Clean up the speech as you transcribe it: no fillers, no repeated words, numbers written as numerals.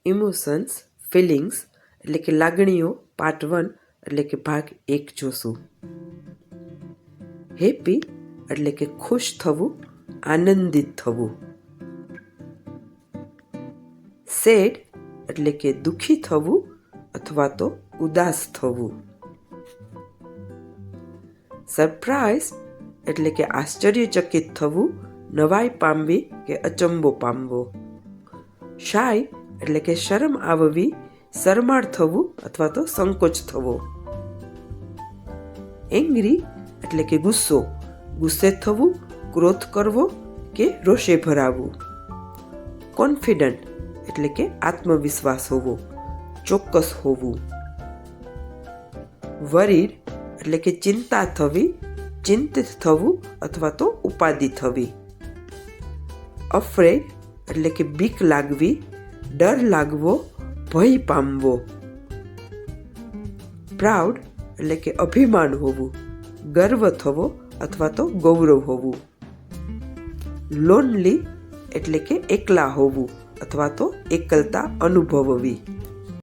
Emotions feelings એટલે કે લાગણીઓ પાર્ટ 1 એટલે કે ભાગ 1 જોશું. હેપી એટલે કે ખુશ થવું, આનંદિત થવું. સેડ એટલે કે દુઃખી થવું અથવા તો ઉદાસ થવું. સરપ્રાઇઝ એટલે કે આશ્ચર્યચકિત થવું, નવાઈ પામવી કે અચંબો પામવો. શાય એટલે કે શરમ આવવી, શરમાળ થવું અથવા તો સંકોચ થવો. એંગ્રી એટલે કે ગુસ્સો, ગુસ્સે થવું, ક્રોધ કરવો કે રોષે ભરાવું. કોન્ફિડન્ટ એટલે કે આત્મવિશ્વાસ હોવો, ચોક્કસ હોવું. વરીડ એટલે કે ચિંતા થવી, ચિંતિત થવું અથવા તો ઉપાધિ થવી. અફ્રેડ એટલે કે બીક લાગવી, ડર લાગવો, ભય પામવો. પ્રાઉડ એટલે કે અભિમાન હોવું, ગર્વ થવો અથવા તો ગૌરવ હોવું. લોનલી એટલે કે એકલા હોવું અથવા તો એકલતા અનુભવવી.